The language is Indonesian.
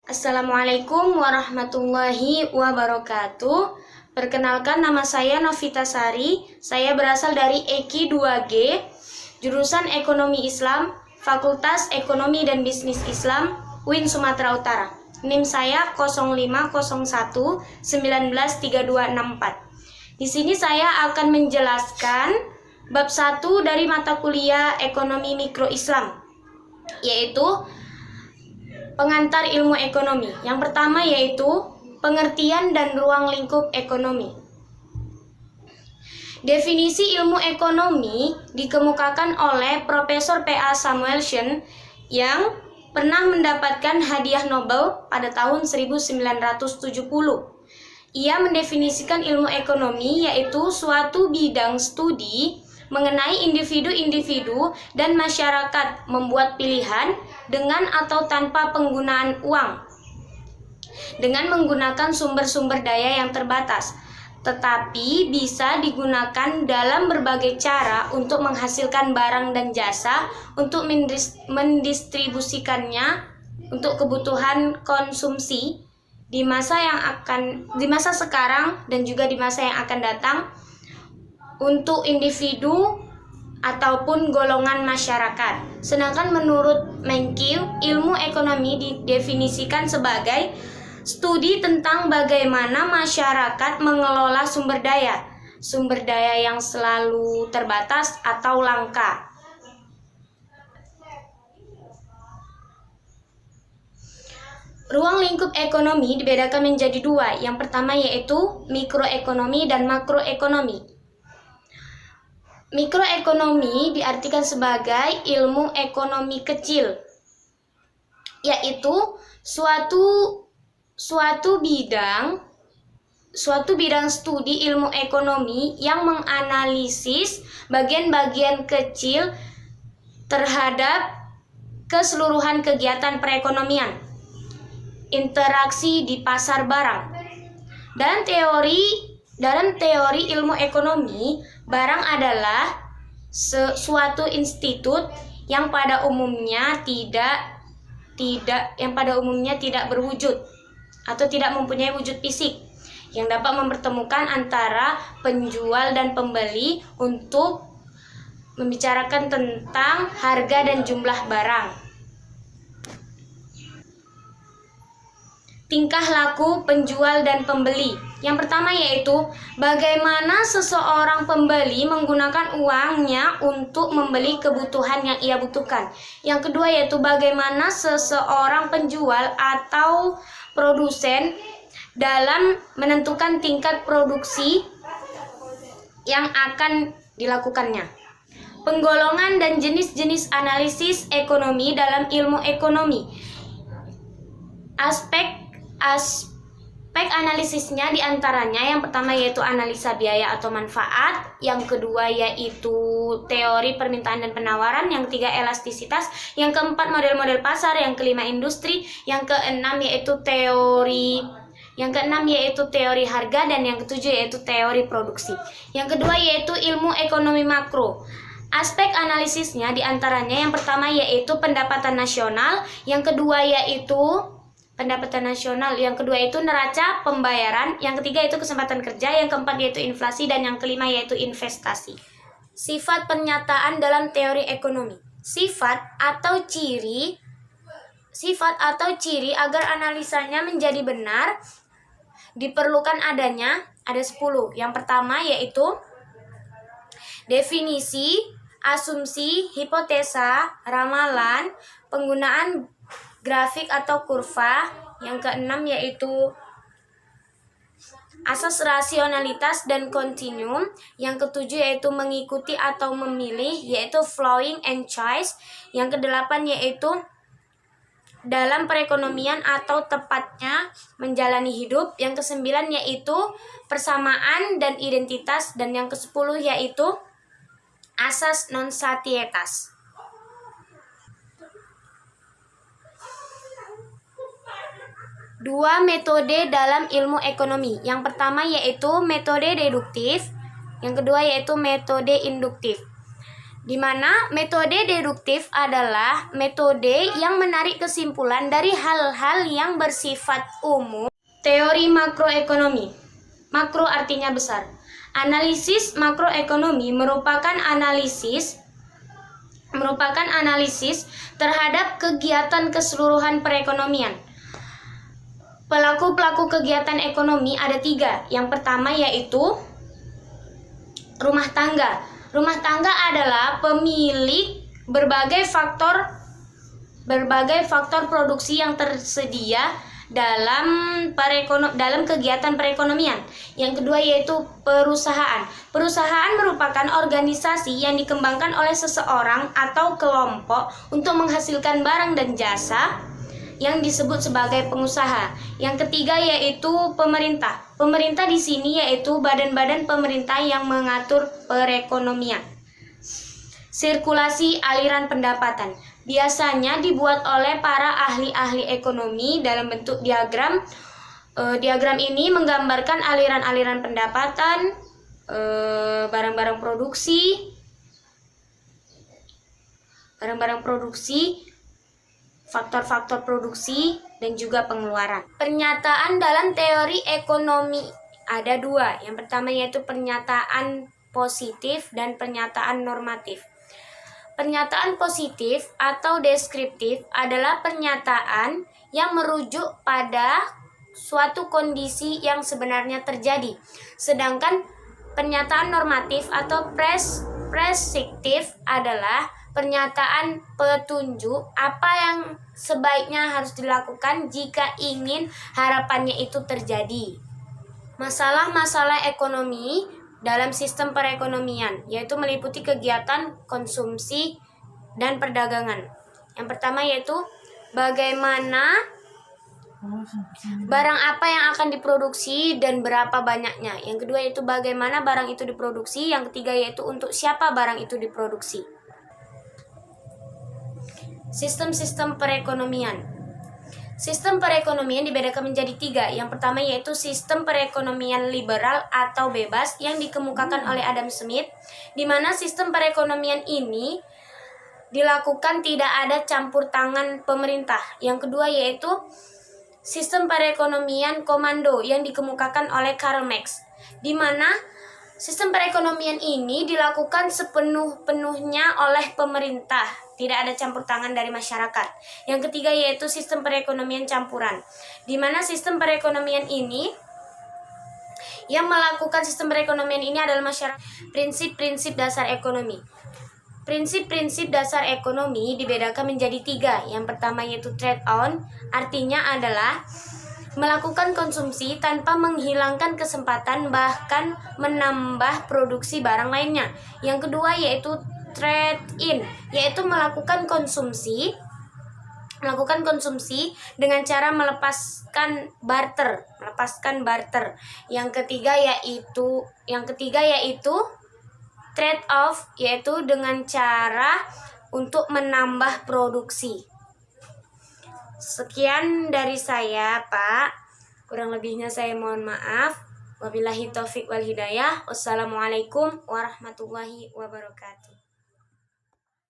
Assalamualaikum warahmatullahi wabarakatuh. Perkenalkan, nama saya Novita Sari. Saya berasal dari EKI 2G, jurusan Ekonomi Islam, Fakultas Ekonomi dan Bisnis Islam, UIN Sumatera Utara. NIM saya 0501193264. Di sini saya akan menjelaskan bab 1 dari mata kuliah Ekonomi Mikro Islam, yaitu pengantar ilmu ekonomi. Yang pertama yaitu pengertian dan ruang lingkup ekonomi. Definisi ilmu ekonomi dikemukakan oleh Profesor P.A. Samuelson yang pernah mendapatkan hadiah Nobel pada tahun 1970. Ia mendefinisikan ilmu ekonomi yaitu suatu bidang studi mengenai individu-individu dan masyarakat membuat pilihan dengan atau tanpa penggunaan uang, dengan menggunakan sumber-sumber daya yang terbatas, tetapi bisa digunakan dalam berbagai cara untuk menghasilkan barang dan jasa, untuk mendistribusikannya untuk kebutuhan konsumsi di masa sekarang dan juga di masa yang akan datang, untuk individu ataupun golongan masyarakat. Sedangkan menurut Menkyu, ilmu ekonomi didefinisikan sebagai studi tentang bagaimana masyarakat mengelola sumber daya yang selalu terbatas atau langka. Ruang lingkup ekonomi dibedakan menjadi dua. Yang pertama yaitu mikroekonomi dan makroekonomi. Mikroekonomi diartikan sebagai ilmu ekonomi kecil, yaitu suatu bidang studi ilmu ekonomi yang menganalisis bagian-bagian kecil terhadap keseluruhan kegiatan perekonomian, interaksi di pasar barang. Dalam teori ilmu ekonomi, barang adalah suatu institut yang pada umumnya tidak berwujud atau tidak mempunyai wujud fisik, yang dapat mempertemukan antara penjual dan pembeli untuk membicarakan tentang harga dan jumlah barang. Tingkah laku penjual dan pembeli. Yang pertama yaitu bagaimana seseorang pembeli menggunakan uangnya untuk membeli kebutuhan yang ia butuhkan. Yang kedua yaitu bagaimana seseorang penjual atau produsen dalam menentukan tingkat produksi yang akan dilakukannya. Penggolongan dan jenis-jenis analisis ekonomi dalam ilmu ekonomi. Aspek analisisnya diantaranya yang pertama yaitu analisa biaya atau manfaat, yang kedua yaitu teori permintaan dan penawaran, yang ketiga elastisitas, yang keempat model-model pasar, yang kelima industri, yang keenam yaitu teori harga, dan yang ketujuh yaitu teori produksi. Yang kedua yaitu ilmu ekonomi makro. Aspek analisisnya diantaranya yang pertama yaitu pendapatan nasional, yang kedua yaitu pendapatan nasional, yang kedua itu neraca pembayaran, yang ketiga itu kesempatan kerja, yang keempat yaitu inflasi, dan yang kelima yaitu investasi. Sifat pernyataan dalam teori ekonomi. Sifat atau ciri agar analisanya menjadi benar diperlukan adanya ada 10. Yang pertama yaitu definisi, asumsi, hipotesa, ramalan, penggunaan grafik atau kurva. Yang keenam yaitu asas rasionalitas dan kontinum. Yang ketujuh yaitu mengikuti atau memilih, yaitu flowing and choice. Yang kedelapan yaitu dalam perekonomian atau tepatnya menjalani hidup. Yang kesembilan yaitu persamaan dan identitas, dan yang kesepuluh yaitu asas non-satietas. Dua metode dalam ilmu ekonomi. Yang pertama yaitu metode deduktif, yang kedua yaitu metode induktif. di mana metode deduktif adalah metode yang menarik kesimpulan dari hal-hal yang bersifat umum. Teori makroekonomi. Makro artinya besar. Analisis makroekonomi merupakan analisis terhadap kegiatan keseluruhan perekonomian. Pelaku-pelaku kegiatan ekonomi ada 3. Yang pertama yaitu rumah tangga. Rumah tangga adalah pemilik berbagai faktor produksi yang tersedia dalam kegiatan perekonomian. Yang kedua yaitu perusahaan. Perusahaan merupakan organisasi yang dikembangkan oleh seseorang atau kelompok untuk menghasilkan barang dan jasa yang disebut sebagai pengusaha. Yang ketiga yaitu pemerintah. Pemerintah di sini yaitu badan-badan pemerintah yang mengatur perekonomian. Sirkulasi aliran pendapatan biasanya dibuat oleh para ahli-ahli ekonomi dalam bentuk diagram. Diagram ini menggambarkan aliran-aliran pendapatan, barang-barang produksi, faktor-faktor produksi, dan juga pengeluaran. Pernyataan dalam teori ekonomi ada 2. Yang pertama yaitu pernyataan positif dan pernyataan normatif. Pernyataan positif atau deskriptif adalah pernyataan yang merujuk pada suatu kondisi yang sebenarnya terjadi. Sedangkan pernyataan normatif atau preskriptif adalah pernyataan petunjuk apa yang sebaiknya harus dilakukan jika ingin harapannya itu terjadi. Masalah-masalah ekonomi dalam sistem perekonomian yaitu meliputi kegiatan konsumsi dan perdagangan. Yang pertama yaitu bagaimana barang apa yang akan diproduksi dan berapa banyaknya. Yang kedua yaitu bagaimana barang itu diproduksi. Yang ketiga yaitu untuk siapa barang itu diproduksi. Sistem-sistem perekonomian. Sistem perekonomian dibedakan menjadi 3. Yang pertama yaitu sistem perekonomian liberal atau bebas yang dikemukakan oleh Adam Smith, di mana sistem perekonomian ini dilakukan tidak ada campur tangan pemerintah. Yang kedua yaitu sistem perekonomian komando yang dikemukakan oleh Karl Marx, di mana sistem perekonomian ini dilakukan sepenuh-penuhnya oleh pemerintah, tidak ada campur tangan dari masyarakat. Yang ketiga yaitu sistem perekonomian campuran, di mana sistem perekonomian ini yang melakukan sistem perekonomian ini adalah masyarakat. Prinsip-prinsip dasar ekonomi. Prinsip-prinsip dasar ekonomi dibedakan menjadi 3. Yang pertama yaitu trade on, artinya adalah melakukan konsumsi tanpa menghilangkan kesempatan bahkan menambah produksi barang lainnya. Yang kedua yaitu trade in, yaitu melakukan konsumsi dengan cara melepaskan barter. Yang ketiga yaitu trade off, yaitu dengan cara untuk menambah produksi. Sekian dari saya, Pak. Kurang lebihnya saya mohon maaf. Wabillahi taufik wal hidayah. Wassalamualaikum warahmatullahi wabarakatuh.